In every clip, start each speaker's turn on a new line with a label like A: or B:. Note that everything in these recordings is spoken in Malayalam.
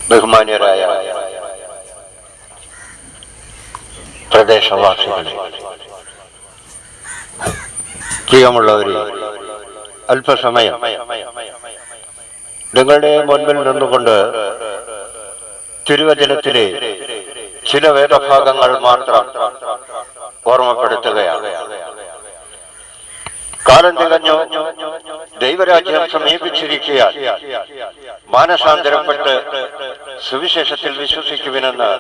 A: ബഹുമാന്യരായ പ്രദേശവാസികളെ, പ്രിയമുള്ളവരെ, അല്പസമയം നിങ്ങളുടെ മുൻപിൽ നിന്നുകൊണ്ട് തിരുവചനത്തിലെ ചില വേദഭാഗങ്ങൾ മാത്രം ഓർമ്മപ്പെടുത്തുകയാണ്. കാലം തികഞ്ഞു, ദൈവരാജ്യം സമീപിച്ചിരിക്കുകയാൽ മാനസാന്തരപ്പെട്ട് സുവിശേഷത്തിൽ വിശ്വസിക്കുവിനെന്ന്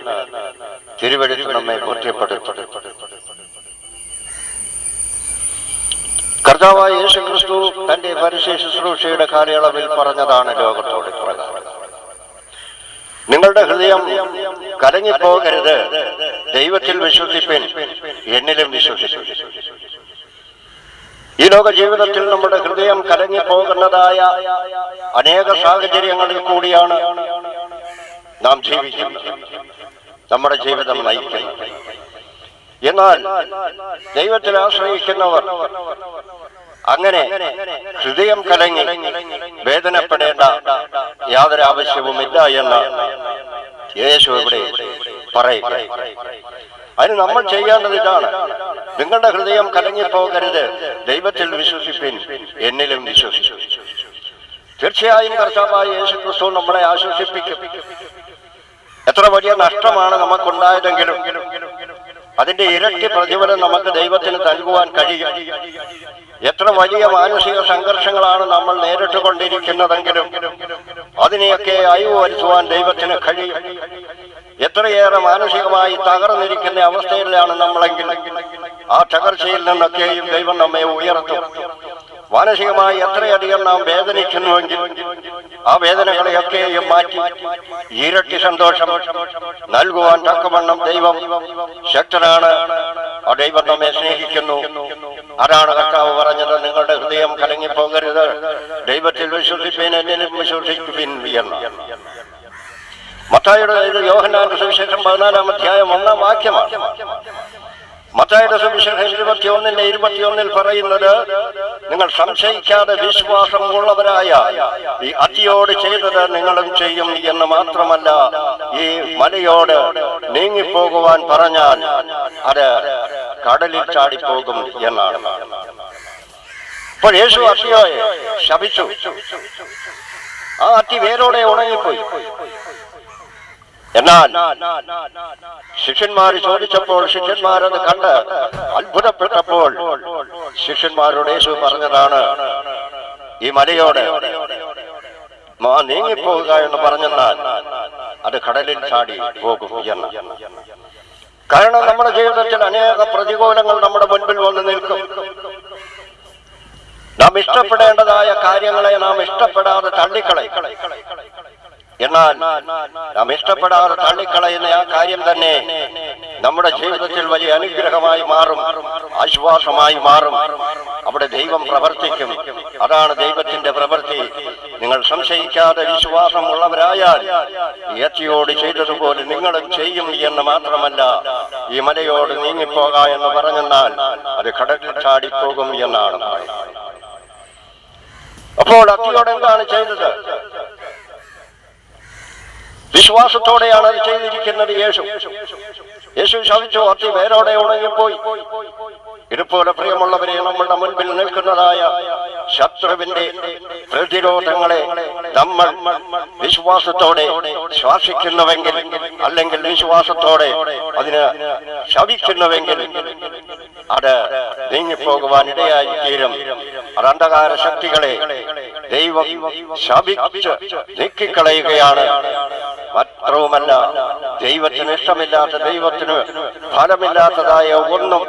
A: തിരുവെഴുത്ത് നമ്മെ ബോധ്യപ്പെടുത്തും. കർത്താവായ യേശു ക്രിസ്തു തന്റെ പരസ്യ ശുശ്രൂഷയുടെ കാലയളവിൽ പറഞ്ഞതാണ് ലോകത്തോട് പ്രകാരം: നിങ്ങളുടെ ഹൃദയം കലങ്ങിപ്പോകരുത്, ദൈവത്തിൽ വിശ്വസിപ്പിൻ, എന്നിലും വിശ്വസിപ്പിൻ. ഈ ലോക ജീവിതത്തിൽ നമ്മുടെ ഹൃദയം കലങ്ങിപ്പോകുന്നതായ അനേക സാഹചര്യങ്ങളിൽ കൂടിയാണ് നാം ജീവിക്കുന്നത്, നമ്മുടെ ജീവിതം നയിക്കുന്നത്. എന്നാൽ ദൈവത്തിൽ ആശ്രയിക്കുന്നവർ അങ്ങനെ ഹൃദയം കലങ്ങി വേദനപ്പെടേണ്ട യാതൊരു ആവശ്യവുമില്ല എന്ന് യേശു ഇവിടെ പറയുക. അതിന് നമ്മൾ ചെയ്യേണ്ടത് ഇതാണ്: നിങ്ങളുടെ ഹൃദയം കലങ്ങിപ്പോകരുത്, ദൈവത്തിൽ വിശ്വസിപ്പിൻ, എന്നിലും വിശ്വസിച്ചു. തീർച്ചയായും കർത്താവായ യേശു ക്രിസ്തു നമ്മളെ ആശ്വസിപ്പിക്കും. എത്ര വലിയ നഷ്ടമാണ് നമുക്കുണ്ടായതെങ്കിലും അതിന്റെ ഇരട്ടി പ്രതിഫലം നമുക്ക് ദൈവത്തിന് നൽകുവാൻ കഴിയും. എത്ര വലിയ മാനസിക സംഘർഷങ്ങളാണ് നമ്മൾ നേരിട്ട് കൊണ്ടിരിക്കുന്നതെങ്കിലും അതിനെയൊക്കെ അയവ് വരുത്തുവാൻ ദൈവത്തിന് കഴിയും. എത്രയേറെ മാനസികമായി തകർന്നിരിക്കുന്ന അവസ്ഥയിലാണ് നമ്മളെങ്കിൽ ആ തകർച്ചയിൽ നിന്നൊക്കെയും ദൈവം നമ്മെ ഉയർത്തും. മാനസികമായി എത്രയധികം നാം വേദനിക്കുന്നുവെങ്കിൽ ആ വേദനകളെയൊക്കെയും മാറ്റി ഇരട്ടി സന്തോഷം നൽകുവാൻ തക്കവണ്ണം ദൈവം ശക്തനാണ്. ആ ദൈവം നമ്മെ സ്നേഹിക്കുന്നു. അതാണ് കർത്താവ് പറഞ്ഞത്: നിങ്ങളുടെ ഹൃദയം കലങ്ങിപ്പോകരുത്, ദൈവത്തിൽ വിശ്വസിപ്പിൻ, എന്നിലും വിശ്വസിക്കുവിൻ എന്ന്. മത്തായിയുടെ യോഹന്നാന്റെ സുവിശേഷം 14-ാം അധ്യായം 1-ാം വാക്യമാണ്. മത്തായിയുടെ സുവിശേഷം 21:21 പറയുന്നത്: നിങ്ങൾ സംശയിക്കാതെ വിശ്വാസം ഉള്ളവരായ ഈ അത്തിയോട് ചെയ്തത് നിങ്ങളും ചെയ്യും എന്ന് മാത്രമല്ല, ഈ മലയോട് നീങ്ങിപ്പോകുവാൻ പറഞ്ഞാൽ അത് കടലിൽ ചാടിപ്പോകും എന്നാണ്. അപ്പോൾ യേശു അത്തിയോയെ ശപിച്ചു. ആ അത്തി വേരോടെ ഉണങ്ങിപ്പോയി. എന്നാൽ ശിഷ്യന്മാർ ചോദിച്ചപ്പോൾ, ശിഷ്യന്മാരത് കണ്ട് അത്ഭുതപ്പെട്ടപ്പോൾ ശിഷ്യന്മാരോട് യേശു പറഞ്ഞതാണ്: ഈ മലയോട് നീങ്ങിപ്പോകുക എന്ന് പറഞ്ഞെന്നാൽ അത് കടലിൽ ചാടി പോകും എന്ന്. കാരണം നമ്മുടെ ജീവിതത്തിൽ അനേക പ്രതികൂലങ്ങൾ നമ്മുടെ മുൻപിൽ വന്ന് നിൽക്കും. നാം ഇഷ്ടപ്പെടേണ്ടതായ കാര്യങ്ങളെ നാം ഇഷ്ടപ്പെടാതെ തള്ളിക്കളയും. എന്നാൽ നാം ഇഷ്ടപ്പെടാതെ തള്ളിക്കളയുന്ന ആ കാര്യം തന്നെ നമ്മുടെ ജീവിതത്തിൽ വലിയ അനുഗ്രഹമായി മാറും, ആശ്വാസമായി മാറും. അവിടെ ദൈവം പ്രവർത്തിക്കും. അതാണ് ദൈവത്തിന്റെ പ്രവൃത്തി. നിങ്ങൾ സംശയിക്കാതെ വിശ്വാസം ഉള്ളവരായാൽ ഈ അത്തിയോട് ചെയ്തതുപോലെ നിങ്ങളും ചെയ്യും എന്ന് മാത്രമല്ല, ഈ മലയോട് നീങ്ങിപ്പോക എന്ന് പറഞ്ഞെന്നാൽ അത് കടലിൽ ചാടിപ്പോകും എന്നാണ്. അപ്പോൾ അത്തിയോട് എന്താണ് ചെയ്തത്? വിശ്വാസത്തോടെയാണ് അത് ചെയ്തിരിക്കുന്നത്. യേശു ശപിച്ചു, അത്തി വേരോടെ ഉണങ്ങിപ്പോയി. ഇതുപോലെ പ്രിയമുള്ളവരെ, നമ്മളുടെ മുൻപിൽ നിൽക്കുന്നതായ ശത്രുവിന്റെ പ്രതിരോധങ്ങളെ നമ്മൾ വിശ്വാസത്തോടെ ശ്വാസിക്കുന്നുവെങ്കിൽ, അല്ലെങ്കിൽ വിശ്വാസത്തോടെ അതിന് ശപിക്കുന്നുവെങ്കിൽ അത് നീങ്ങിപ്പോകുവാൻ ഇടയായി തീരും. അത് അന്ധകാര ശക്തികളെ ദൈവം ശപിച്ച് നീക്കിക്കളയുകയാണ്. മാത്രവുമല്ല, ദൈവത്തിന് ഇഷ്ടമില്ലാത്ത, ദൈവത്തിന് ഫലമില്ലാത്തതായ ഒന്നും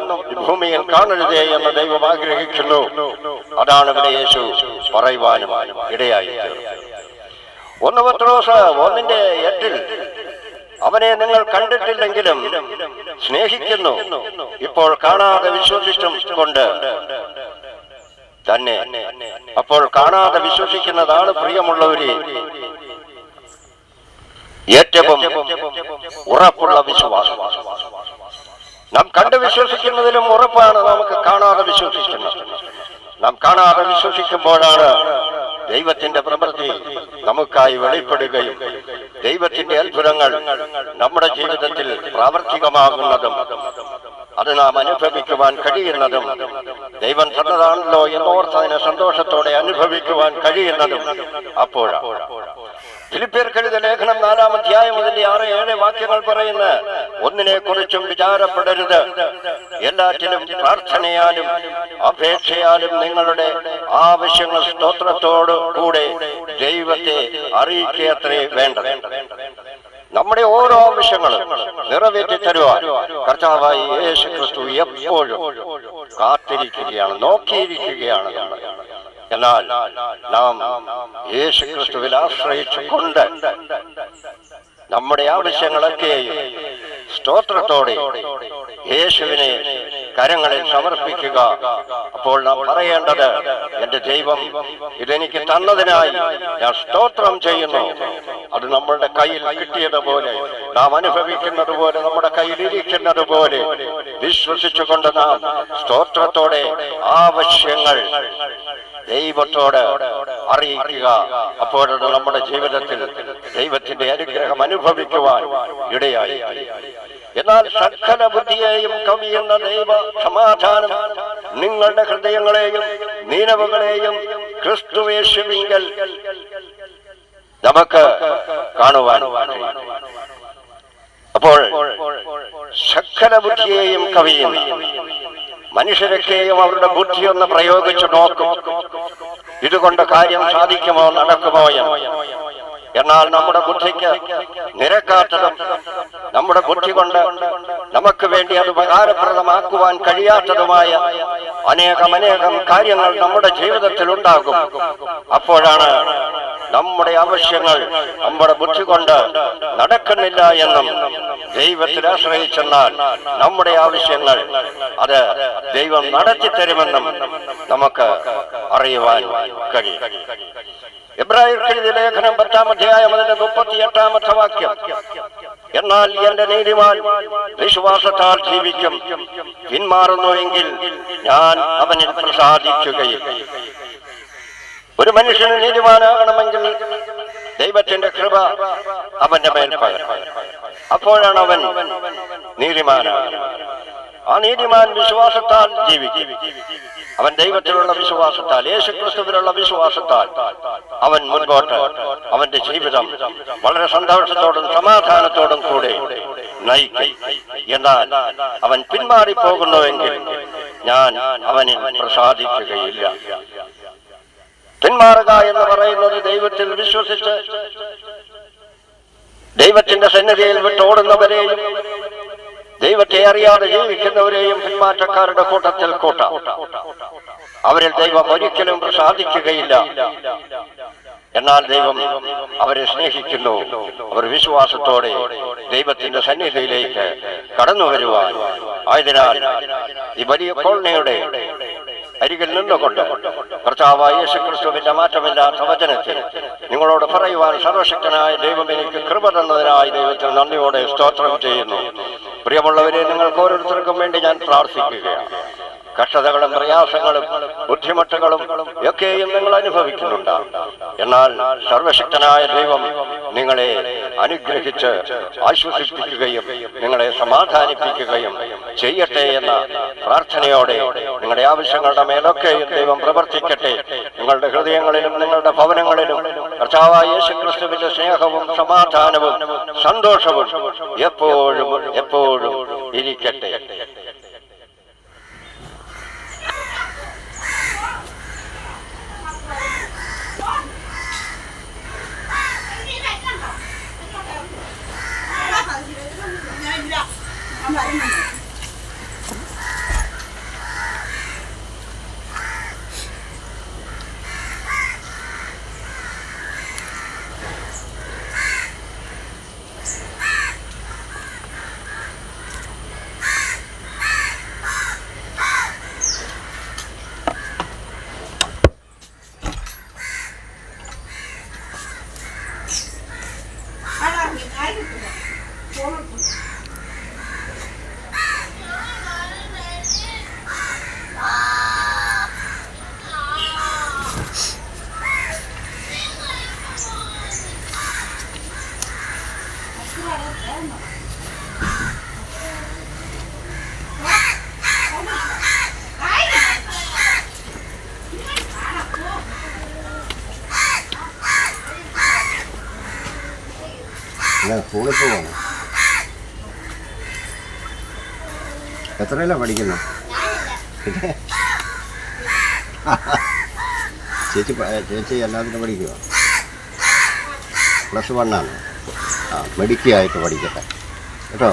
A: ഭൂമിയിൽ കാണരുതേ എന്ന് ദൈവം ആഗ്രഹിക്കുന്നു. അതാണ് ഇവിടെ യേശു പറയുവാനും ഇടയായി. 1 പത്രോസ് 1:8 അവനെ നിങ്ങൾ കണ്ടിട്ടില്ലെങ്കിലും സ്നേഹിക്കുന്നു, ഇപ്പോൾ കാണാതെ വിശ്വസിച്ചും കൊണ്ട് തന്നെ. അപ്പോൾ കാണാതെ വിശ്വസിക്കുന്നതാണ് പ്രിയമുള്ളവരെ ഏറ്റവും ഉറപ്പുള്ള വിശ്വാസം. നാം കണ്ട് വിശ്വസിക്കുന്നതിലും ഉറപ്പാണ് നമുക്ക് കാണാതെ വിശ്വസിക്കുന്നത്. നാം കാണാതെ വിശ്വസിക്കുമ്പോഴാണ് ദൈവത്തിന്റെ പ്രവൃത്തി നമുക്കായി വെളിപ്പെടുകയും ദൈവത്തിന്റെ അത്ഭുതങ്ങൾ നമ്മുടെ ജീവിതത്തിൽ പ്രാവർത്തികമാകുന്നതും അത് നാം അനുഭവിക്കുവാൻ കഴിയുന്നതും, ദൈവം തന്നതാണല്ലോ എന്നോർത്ത് അതിനെ സന്തോഷത്തോടെ അനുഭവിക്കുവാൻ കഴിയുന്നതും അപ്പോഴാണ്. ഫിലിപ്പിയർക്കെഴുതിയ ലേഖനം 4-ാം അധ്യായം അതിന്റെ 6-7 വാക്യങ്ങൾ പറയുന്ന, ഒന്നിനെ കുറിച്ചും വിചാരപ്പെടരുത്, എല്ലാറ്റിലും പ്രാർത്ഥനയാലും അപേക്ഷയാലും നിങ്ങളുടെ ആവശ്യങ്ങൾ സ്തോത്രത്തോടു കൂടെ ദൈവത്തെ അറിയിക്കത്രേ വേണ്ടത്. നമ്മുടെ ഓരോ ആവശ്യങ്ങളും നിറവേറ്റി തരുവാൻ കർത്താവായ യേശു ക്രിസ്തു എപ്പോഴും കാത്തിരിക്കുകയാണ്, നോക്കിയിരിക്കുകയാണ്. എന്നാൽ നാം യേശു ക്രിസ്തുവിൽ ആശ്രയിച്ചുകൊണ്ട് നമ്മുടെ ആവശ്യങ്ങളൊക്കെയും സ്തോത്രത്തോടെ യേശുവിനെ കരങ്ങളിൽ സമർപ്പിക്കുക. അപ്പോൾ നാം പറയേണ്ടത്, എന്റെ ദൈവം ഇതെനിക്ക് തന്നതിനായി ഞാൻ സ്തോത്രം ചെയ്യുന്നു. അത് നമ്മളുടെ കയ്യിൽ കിട്ടിയതുപോലെ, നാം അനുഭവിക്കുന്നത് പോലെ, നമ്മുടെ കയ്യിൽ ഇരിക്കുന്നത് പോലെ വിശ്വസിച്ചുകൊണ്ട് നാം സ്തോത്രത്തോടെ ആവശ്യങ്ങൾ ദൈവത്തോട് അറിയിക്കുക. അപ്പോഴത് നമ്മുടെ ജീവിതത്തിൽ ദൈവത്തിന്റെ അനുഗ്രഹം അനുഭവിക്കുവാൻ ഇടയായി. എന്നാൽ സകല ബുദ്ധിയെയും കവിയുന്ന ദൈവ സമാധാനം നിങ്ങളുടെ ഹൃദയങ്ങളെയും നീനവുകളെയും ക്രിസ്തുയേശുവിങ്കൽ നമുക്ക് കാണുവാൻ. അപ്പോൾ സകല ബുദ്ധിയെയും കവിയുന്ന മനുഷ്യരൊക്കെയും അവരുടെ ബുദ്ധിയൊന്ന് പ്രയോഗിച്ചു നോക്കും, ഇതുകൊണ്ട് കാര്യം സാധിക്കുമോ, നടക്കുമോ എന്ന്. എന്നാൽ നമ്മുടെ ബുദ്ധിക്ക് നിരക്കാത്തതും നമ്മുടെ ബുദ്ധി കൊണ്ട് നമുക്ക് വേണ്ടി അത് ഉപകാരപ്രദമാക്കുവാൻ കഴിയാത്തതുമായ അനേകം കാര്യങ്ങൾ നമ്മുടെ ജീവിതത്തിൽ ഉണ്ടാകും. അപ്പോഴാണ് നമ്മുടെ ആവശ്യങ്ങൾ നമ്മുടെ ബുദ്ധി കൊണ്ട് നടക്കുന്നില്ല എന്നും ദൈവത്തിൽ ആശ്രയിച്ചെന്നാൽ നമ്മുടെ ആവശ്യങ്ങൾ അത് ദൈവം നടത്തിത്തരുമെന്നും നമുക്ക് അറിയുവാൻ കഴിയും. എബ്രായർക്കെഴുതിയ ലേഖനം 10-ാം അധ്യായം അതിന്റെ 38-ാമത്തെ വാക്യം, എന്നാൽ എന്റെ നീതിമാൻ വിശ്വാസത്താൽ ജീവിക്കും, പിന്മാറുന്നുവെങ്കിൽ ഞാൻ അവനിൽ പ്രസാദിക്കുകയില്ല. ഒരു മനുഷ്യന് നീതിമാനാകണമെങ്കിൽ ദൈവത്തിന്റെ കൃപ അവന്റെ മേൽ പകരും. അപ്പോഴാണ് അവൻ നീതിമാനാകുന്നത്. ആ നീതിമാൻ വിശ്വാസത്താൽ ജീവിക്കും. അവൻ ദൈവത്തിലുള്ള വിശ്വാസത്താൽ, യേശുക്രിസ്തുവിലുള്ള വിശ്വാസത്താൽ അവൻ മുൻപോട്ട് അവന്റെ ജീവിതം വളരെ സന്തോഷത്തോടും സമാധാനത്തോടും കൂടെ നയിക്കും. എന്നാൽ അവൻ പിന്മാറിപ്പോകുന്നുവെങ്കിൽ ഞാൻ അവനിൽ പ്രസാദിക്കുകയില്ല. പിന്മാറുക എന്ന് പറയുന്നത് ദൈവത്തിൽ വിശ്വസിച്ച് ദൈവത്തിന്റെ സന്നിധിയിൽ വിട്ടോടുന്നവരെയും ദൈവത്തെ അറിയാതെ ജീവിക്കുന്നവരെയും പിന്മാറ്റക്കാരുടെ കൂട്ടത്തിൽ കൂട്ടാം. അവരിൽ ദൈവം ഒരിക്കലും പ്രസാദിക്കുകയില്ല. എന്നാൽ ദൈവം അവരെ സ്നേഹിക്കുന്നു. അവർ വിശ്വാസത്തോടെ ദൈവത്തിന്റെ സന്നിധിയിലേക്ക് കടന്നു വരുവാൻ. ആയതിനാൽ ഈ വലിയ കോളനിയുടെ അരികിൽ നിന്നുകൊണ്ട് കർത്താവായ യേശുക്രിസ്തുവിന്റെ മാറ്റമില്ലാത്ത വചനത്തിൽ നിങ്ങളോട് പറയുവാൻ സർവശക്തനായ ദൈവം എനിക്ക് കൃപ തന്നതിനായി ദൈവത്തിൽ നന്ദിയോടെ സ്തോത്രം ചെയ്യുന്നു. പ്രിയമുള്ളവരെ, നിങ്ങൾക്ക് ഓരോരുത്തർക്കും വേണ്ടി ഞാൻ പ്രാർത്ഥിക്കുകയാണ്. കഷ്ടതകളും പ്രയാസങ്ങളും ബുദ്ധിമുട്ടുകളും ഒക്കെയും നിങ്ങൾ അനുഭവിക്കുന്നുണ്ടാകും. എന്നാൽ സർവശക്തനായ ദൈവം നിങ്ങളെ അനുഗ്രഹിച്ച് ആശ്വസിപ്പിക്കുകയും നിങ്ങളെ സമാധാനിപ്പിക്കുകയും ചെയ്യട്ടെ എന്ന പ്രാർത്ഥനയോടെ നിങ്ങളുടെ ആവശ്യങ്ങളുടെ മേലൊക്കെയും ദൈവം പ്രവർത്തിക്കട്ടെ. നിങ്ങളുടെ ഹൃദയങ്ങളിലും നിങ്ങളുടെ ഭവനങ്ങളിലും കർത്താവായ യേശുക്രിസ്തുവിന്റെ സ്നേഹവും സമാധാനവും സന്തോഷവും എപ്പോഴും എപ്പോഴും ഇരിക്കട്ടെ. സ്കൂളിൽ പോവാണ്. എത്രയല്ല പഠിക്കുന്നു? ചേച്ചി എല്ലാത്തിനും പഠിക്കുക. +1 ആണ്. മിടുക്കിയായിട്ട് പഠിക്കട്ടെ കേട്ടോ.